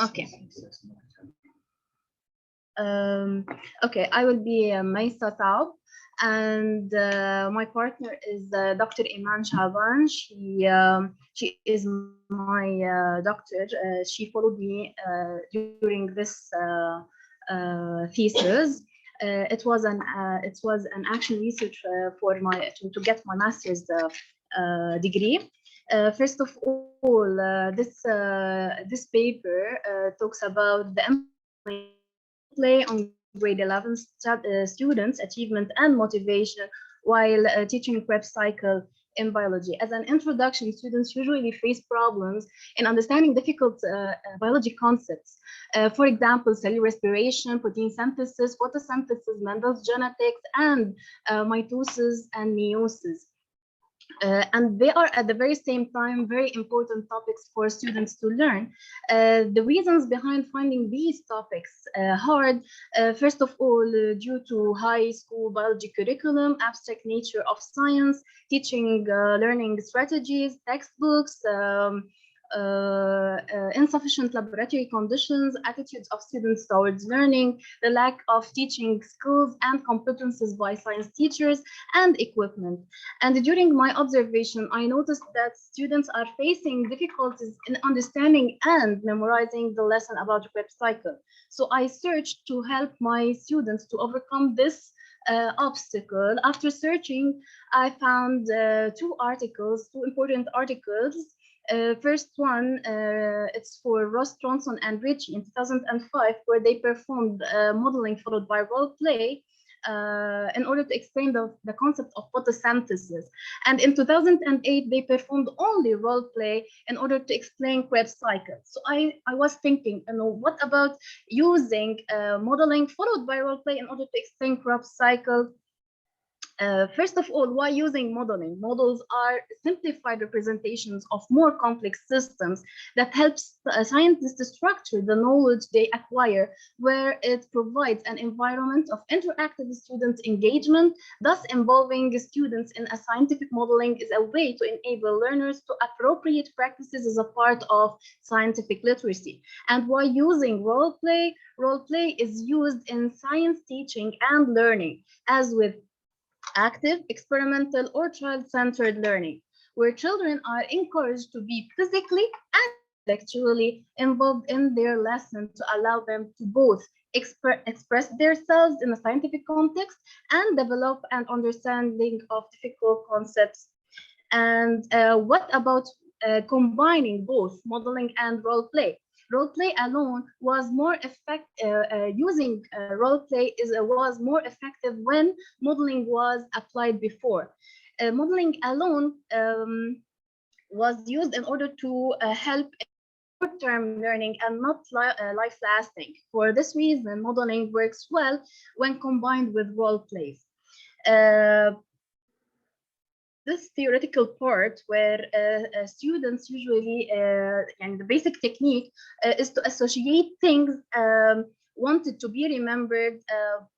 Okay. Okay, I will be Maysa Saab, and my partner is Dr. Eman Shaaban. She is my doctor. She followed me during this thesis. It was an actual research for my to get my master's degree. First of all, this paper talks about the play on grade 11 students' achievement and motivation while teaching Krebs cycle in biology. As an introduction, students usually face problems in understanding difficult biology concepts. For example, cellular respiration, protein synthesis, photosynthesis, Mendel's genetics, and mitosis and meiosis. And they are at the very same time very important topics for students to learn. The reasons behind finding these topics hard, first of all, due to high school biology curriculum, abstract nature of science, teaching learning strategies, textbooks, insufficient laboratory conditions, attitudes of students towards learning, the lack of teaching skills and competences by science teachers, and equipment. And during my observation, I noticed that students are facing difficulties in understanding and memorizing the lesson about the Krebs cycle. So I searched to help my students to overcome this obstacle. After searching, I found two important articles. First one, it's for Ross, Tronson, and Ritchie in 2005, where they performed modeling followed by role play in order to explain the concept of photosynthesis. And in 2008, they performed only role play in order to explain Krebs cycle. So I was thinking, what about using modeling followed by role play in order to explain Krebs cycle? First of all, why using modeling? Models are simplified representations of more complex systems that helps scientists to structure the knowledge they acquire, where it provides an environment of interactive student engagement. Thus, involving students in a scientific modeling is a way to enable learners to appropriate practices as a part of scientific literacy. And why using role play? Role play is used in science teaching and learning, as with active, experimental, or child-centered learning, where children are encouraged to be physically and intellectually involved in their lesson to allow them to both express themselves in a scientific context and develop an understanding of difficult concepts. And what about combining both modeling and role play? Role play alone was more effective. Using role play was more effective when modeling was applied before. Modeling alone was used in order to help short-term learning and not life-lasting. For this reason, modeling works well when combined with role plays. This theoretical part where students usually, and the basic technique is to associate things wanted to be remembered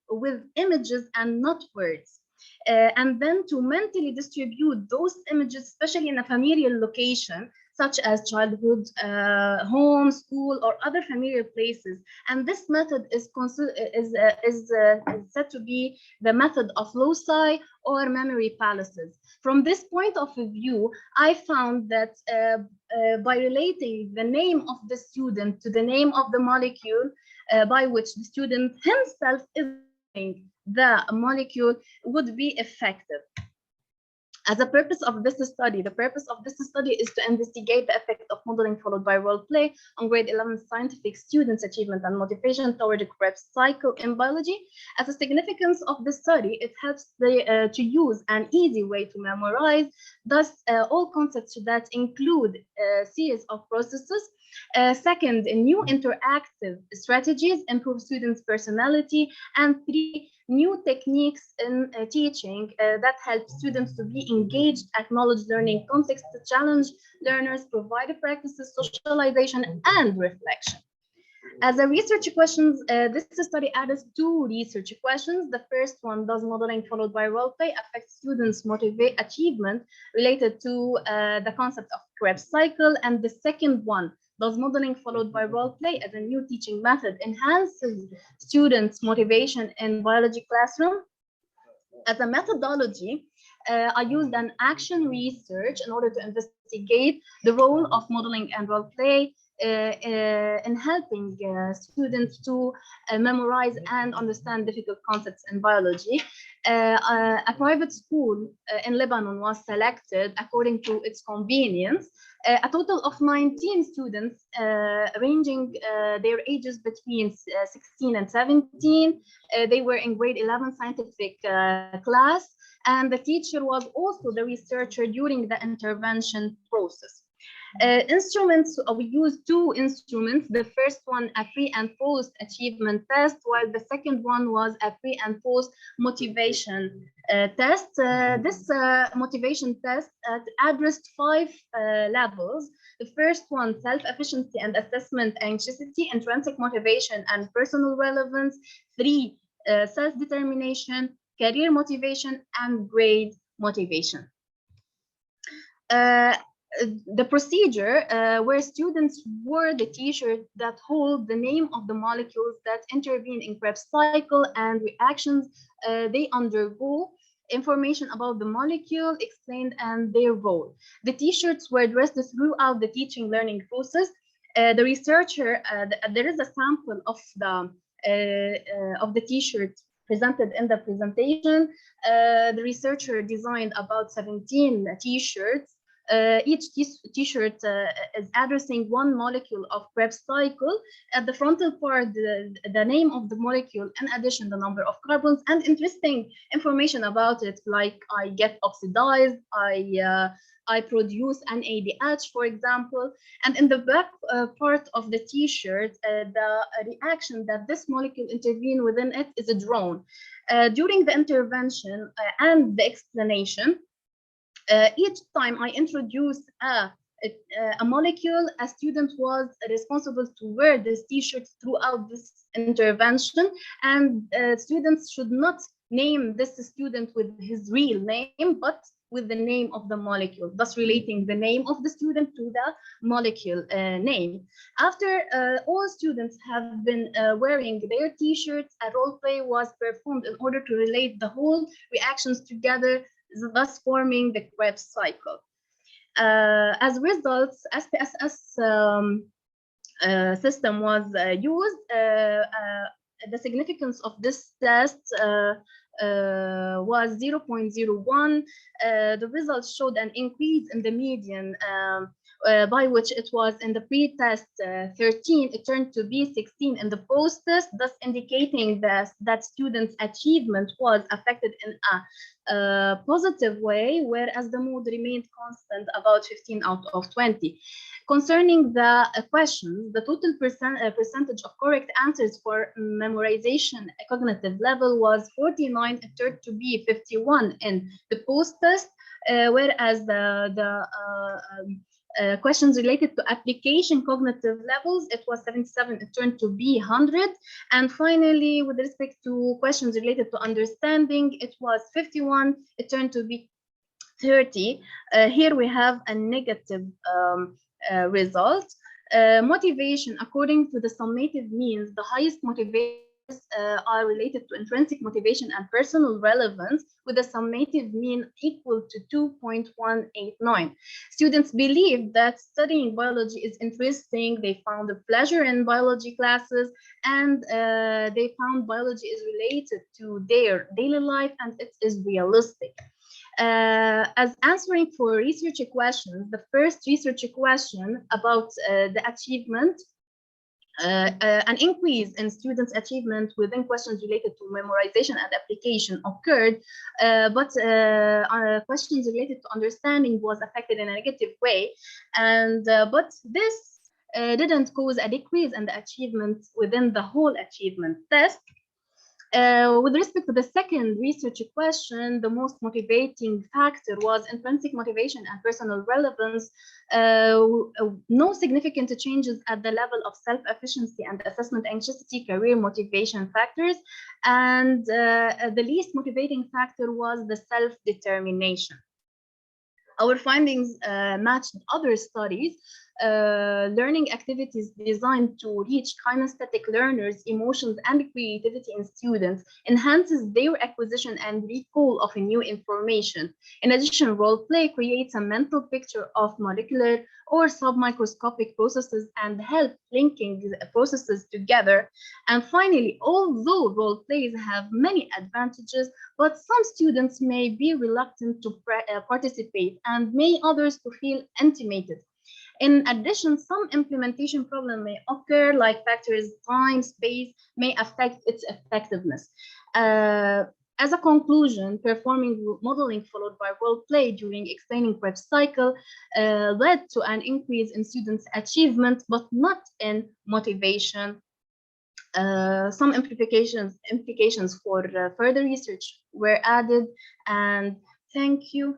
with images and not words. And then to mentally distribute those images, especially in a familiar location, such as childhood, home, school, or other familiar places. And this method is said to be the method of loci or memory palaces. From this point of view, I found that by relating the name of the student to the name of the molecule by which the student himself is using the molecule would be effective. As a purpose of this study, the purpose of this study is to investigate the effect of modeling followed by role play on grade 11 scientific students' achievement and motivation toward the Krebs cycle in biology. As a significance of this study, it helps to use an easy way to memorize, thus all concepts that include a series of processes. Second, new interactive strategies improve students' personality. And three, new techniques in teaching that help students to be engaged, acknowledge learning context, to challenge learners, provide practices, socialization, and reflection. As a research questions, this study added two research questions. The first one, does modeling followed by role play affect students' achievement related to the concept of Krebs cycle? And the second one, Does modeling followed by role play as a new teaching method enhances students' motivation in biology classroom? As a methodology, I used an action research in order to investigate the role of modeling and role play in helping students to memorize and understand difficult concepts in biology. A private school in Lebanon was selected according to its convenience. A total of 19 students ranging their ages between 16 and 17. They were in grade 11 scientific class, and the teacher was also the researcher during the intervention process. Instruments, we used two instruments. The first one, a pre and post achievement test, while the second one was a pre and post motivation test. This motivation test addressed 5 levels. The first one, self-efficiency and assessment anxiety, intrinsic motivation and personal relevance. 3, self-determination, career motivation, and grade motivation. The procedure where students wore the t-shirt that hold the name of the molecules that intervene in Krebs cycle and reactions they undergo, information about the molecule explained and their role. The t-shirts were dressed throughout the teaching learning process. The researcher, there is a sample of the t-shirt presented in the presentation. The researcher designed about 17 t-shirts. Each t-shirt is addressing one molecule of Krebs cycle. At the frontal part, the name of the molecule, in addition, the number of carbons, and interesting information about it, like I get oxidized, I produce an ADH, for example. And in the back part of the t-shirt, the reaction that this molecule intervene within it is drawn. During the intervention and the explanation, each time I introduced a molecule, a student was responsible to wear this t-shirt throughout this intervention, and students should not name this student with his real name, but with the name of the molecule, thus relating the name of the student to the molecule name. After all students have been wearing their t-shirts, a role play was performed in order to relate the whole reactions together, thus forming the Krebs cycle. As results, SPSS system was used. The significance of this test was 0.01. The results showed an increase in the median by which it was in the pre-test 13, it turned to be 16 in the post-test, thus indicating that students' achievement was affected in a positive way, whereas the mood remained constant, about 15 out of 20. Concerning the questions, the total percentage of correct answers for memorization cognitive level was 49, it turned to be 51 in the post-test, whereas the questions related to application cognitive levels, it was 77, it turned to be 100. And finally, with respect to questions related to understanding, it was 51, it turned to be 30. Here we have a negative result. Motivation, according to the summative means, the highest motivation are related to intrinsic motivation and personal relevance, with a summative mean equal to 2.189. Students believe that studying biology is interesting, they found a pleasure in biology classes, and they found biology is related to their daily life and it is realistic. As answering for research questions, the first research question about the achievement, an increase in students' achievement within questions related to memorization and application occurred, but questions related to understanding was affected in a negative way, and but this didn't cause a decrease in the achievement within the whole achievement test. With respect to the second research question, the most motivating factor was intrinsic motivation and personal relevance. No significant changes at the level of self-efficiency and assessment anxiety, career motivation factors. And the least motivating factor was the self-determination. Our findings matched other studies learning activities designed to reach kinesthetic learners' emotions and creativity in students enhances their acquisition and recall of a new information. In addition, role play creates a mental picture of molecular or submicroscopic processes and help linking the processes together. And finally, although role plays have many advantages, but some students may be reluctant to participate and may others to feel intimidated. In addition, some implementation problems may occur, like factors time, space, may affect its effectiveness. As a conclusion, performing modeling followed by role play during explaining Krebs cycle led to an increase in students' achievement, but not in motivation. Some implications for further research were added, and thank you.